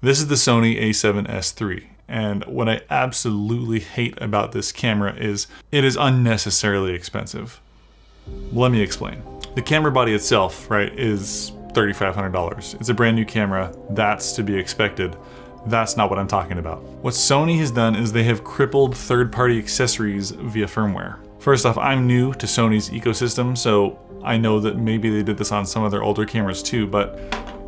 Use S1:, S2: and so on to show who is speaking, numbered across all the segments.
S1: This is the Sony A7S III. And what I absolutely hate about this camera is it is unnecessarily expensive. Let me explain. The camera body itself, right, is $3,500. It's a brand new camera. That's to be expected. That's not what I'm talking about. What Sony has done is they have crippled third-party accessories via firmware. First off, I'm new to Sony's ecosystem, so I know that maybe they did this on some of their older cameras too, but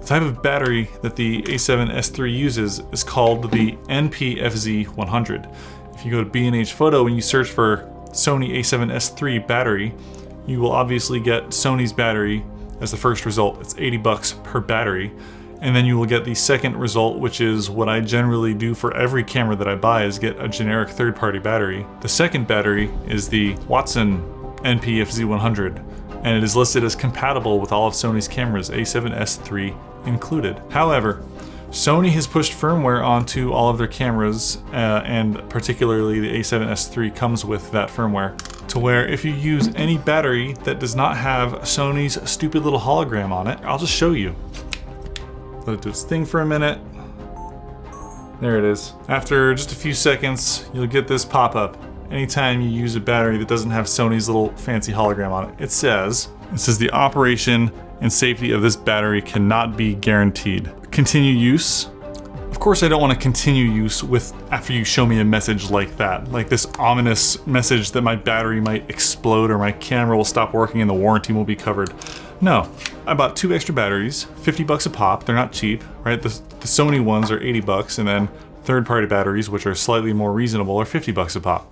S1: the type of battery that the A7S III uses is called the NP-FZ100. If you go to B&H Photo and you search for Sony A7S III battery, you will obviously get Sony's battery as the first result. It's 80 bucks per battery. And then you will get the second result, which is what I generally do for every camera that I buy, is get a generic third-party battery. The second battery is the Watson NP-FZ100, and it is listed as compatible with all of Sony's cameras, A7S III included. However, Sony has pushed firmware onto all of their cameras, and particularly the A7S III comes with that firmware, to where if you use any battery that does not have Sony's stupid little hologram on it, I'll just show you. Let it do its thing for a minute. There it is. After just a few seconds, you'll get this pop-up. Anytime you use a battery that doesn't have Sony's little fancy hologram on it. It says the operation and safety of this battery cannot be guaranteed. Continue use. Of course I don't want to continue use after you show me a message like that. Like this ominous message that my battery might explode or my camera will stop working and the warranty won't be covered. No, I bought 2 extra batteries, 50 bucks a pop. They're not cheap, right? The Sony ones are 80 bucks, and then third-party batteries, which are slightly more reasonable, are 50 bucks a pop.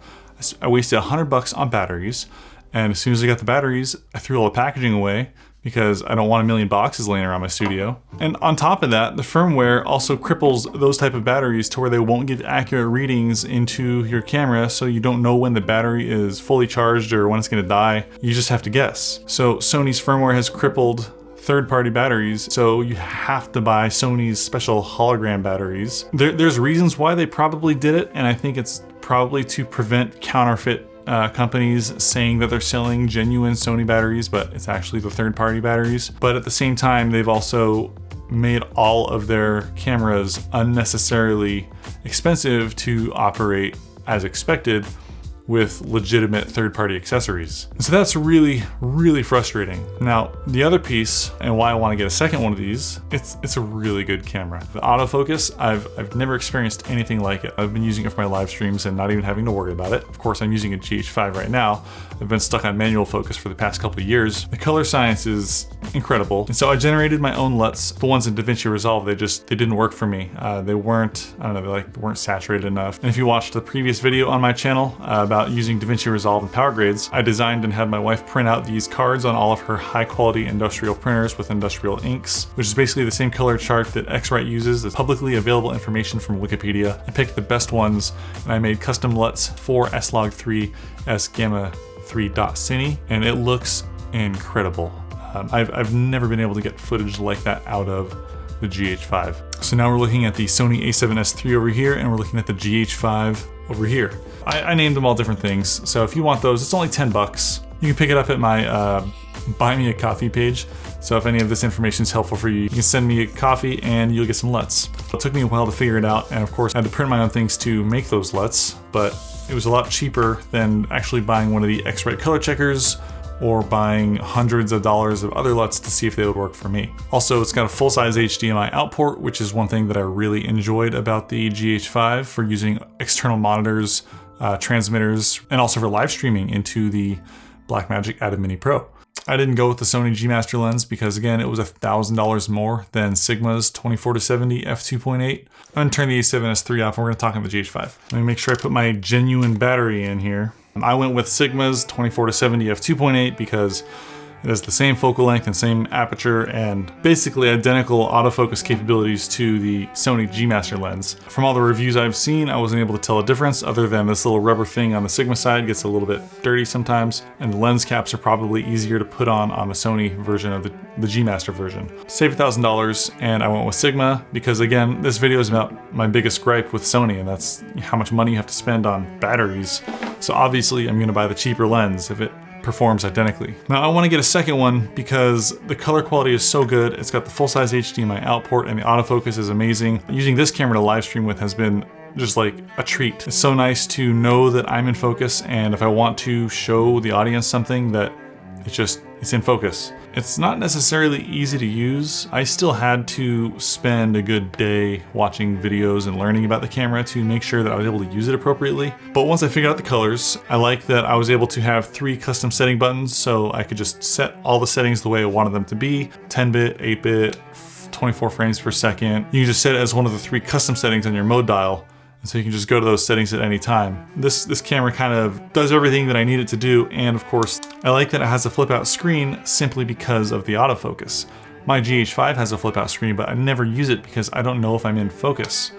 S1: I wasted 100 bucks on batteries, and as soon as I got the batteries, I threw all the packaging away because I don't want a million boxes laying around my studio. And on top of that, the firmware also cripples those type of batteries to where they won't give accurate readings into your camera, so you don't know when the battery is fully charged or when it's gonna die. You just have to guess. So Sony's firmware has crippled third-party batteries, so you have to buy Sony's special hologram batteries. There's reasons why they probably did it, and I think it's probably to prevent counterfeit companies saying that they're selling genuine Sony batteries, but it's actually the third-party batteries. But at the same time, they've also made all of their cameras unnecessarily expensive to operate as expected with legitimate third-party accessories. So that's really, really frustrating. Now, the other piece, and why I want to get a second one of these, it's a really good camera. The autofocus, I've never experienced anything like it. I've been using it for my live streams and not even having to worry about it. Of course, I'm using a GH5 right now. I've been stuck on manual focus for the past couple of years. The color science is incredible. And so I generated my own LUTs. The ones in DaVinci Resolve, they didn't work for me. They weren't, I don't know, they weren't saturated enough. And if you watched the previous video on my channel about using DaVinci Resolve and power grades, I designed and had my wife print out these cards on all of her high quality industrial printers with industrial inks, which is basically the same color chart that X-Rite uses. It's publicly available information from Wikipedia. I picked the best ones and I made custom LUTs for S-Log3 S-Gamma 3.Cine, and it looks incredible. I've never been able to get footage like that out of the GH5. So now we're looking at the Sony A7S III over here, and we're looking at the GH5 over here. I named them all different things, so if you want those, it's only 10 bucks. You can pick it up at my Buy Me a Coffee page. So if any of this information is helpful for you, you can send me a coffee and you'll get some LUTs. It took me a while to figure it out, and of course I had to print my own things to make those LUTs, but it was a lot cheaper than actually buying one of the X-Rite color checkers or buying hundreds of dollars of other LUTs to see if they would work for me. Also, it's got a full-size HDMI out port, which is one thing that I really enjoyed about the GH5 for using external monitors, transmitters, and also for live streaming into the Blackmagic Atom Mini Pro. I didn't go with the Sony G Master lens because, again, it was $1,000 more than Sigma's 24-70 f2.8. I'm gonna turn the A7S III off and we're gonna talk on the GH5. Let me make sure I put my genuine battery in here. I went with Sigma's 24-70 f2.8 because it has the same focal length and same aperture and basically identical autofocus capabilities to the Sony G Master lens. From all the reviews I've seen, I wasn't able to tell a difference other than this little rubber thing on the Sigma side gets a little bit dirty sometimes, and the lens caps are probably easier to put on the Sony version of the G Master version. Save $1,000 and I went with Sigma because, again, this video is about my biggest gripe with Sony, and that's how much money you have to spend on batteries. So obviously I'm gonna buy the cheaper lens. If it performs identically. Now I want to get a second one because the color quality is so good. It's got the full-size HDMI out port and the autofocus is amazing. Using this camera to live stream with has been just like a treat. It's so nice to know that I'm in focus, and if I want to show the audience something, that it's in focus. It's not necessarily easy to use. I still had to spend a good day watching videos and learning about the camera to make sure that I was able to use it appropriately. But once I figured out the colors, I like that I was able to have 3 custom setting buttons, so I could just set all the settings the way I wanted them to be. 10-bit, 8-bit, 24 frames per second. You can just set it as one of the 3 custom settings on your mode dial. And so you can just go to those settings at any time. This camera kind of does everything that I need it to do, and of course, I like that it has a flip out screen simply because of the autofocus. My GH5 has a flip out screen, but I never use it because I don't know if I'm in focus.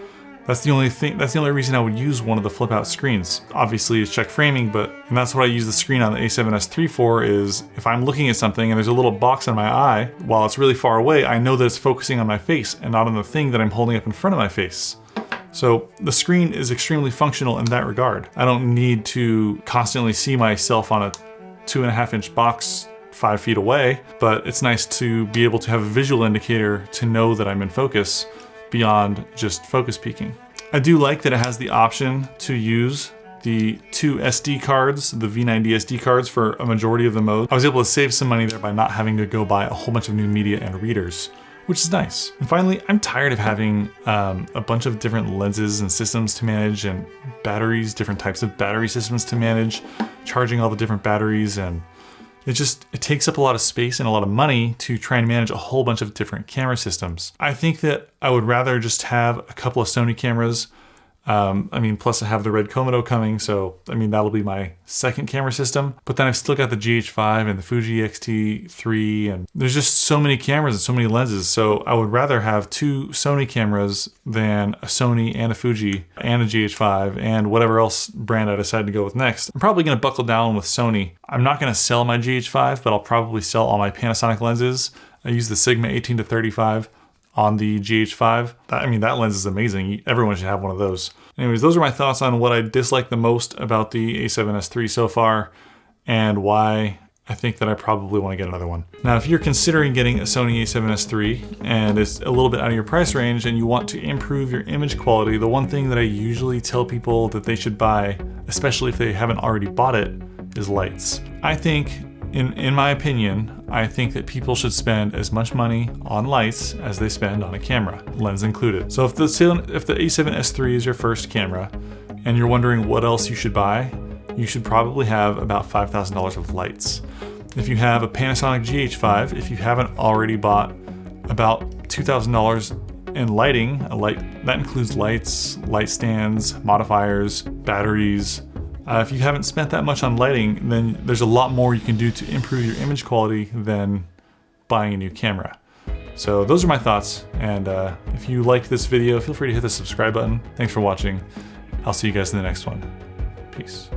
S1: That's the only reason I would use one of the flip out screens. Obviously it's check framing, and that's what I use the screen on the A7S III for, is if I'm looking at something and there's a little box on my eye, while it's really far away, I know that it's focusing on my face and not on the thing that I'm holding up in front of my face. So the screen is extremely functional in that regard. I don't need to constantly see myself on a 2.5-inch box 5 feet away, but it's nice to be able to have a visual indicator to know that I'm in focus beyond just focus peaking. I do like that it has the option to use the 2 SD cards, the V90 SD cards, for a majority of the modes. I was able to save some money there by not having to go buy a whole bunch of new media and readers, which is nice. And finally, I'm tired of having a bunch of different lenses and systems to manage, and batteries, different types of battery systems to manage, charging all the different batteries, and it takes up a lot of space and a lot of money to try and manage a whole bunch of different camera systems. I think that I would rather just have a couple of Sony cameras. Plus I have the Red Komodo coming, so that'll be my second camera system. But then I've still got the GH5 and the Fuji X-T3, and there's just so many cameras and so many lenses. So I would rather have 2 Sony cameras than a Sony and a Fuji and a GH5 and whatever else brand I decide to go with next. I'm probably gonna buckle down with Sony. I'm not gonna sell my GH5, but I'll probably sell all my Panasonic lenses. I use the Sigma 18-35. On the GH5. That lens is amazing. Everyone should have one of those. Anyways, those are my thoughts on what I dislike the most about the A7S III so far, and why I think that I probably want to get another one. Now, if you're considering getting a Sony A7S III and it's a little bit out of your price range and you want to improve your image quality, the one thing that I usually tell people that they should buy, especially if they haven't already bought it, is lights. I think, in my opinion, I think that people should spend as much money on lights as they spend on a camera, lens included. So if the A7S III is your first camera and you're wondering what else you should buy, you should probably have about $5,000 of lights. If you have a Panasonic GH5, if you haven't already bought about $2,000 in lighting, that includes lights, light stands, modifiers, batteries. If you haven't spent that much on lighting, then there's a lot more you can do to improve your image quality than buying a new camera. So those are my thoughts, and if you liked this video, feel free to hit the subscribe button. Thanks for watching. I'll see you guys in the next one. Peace.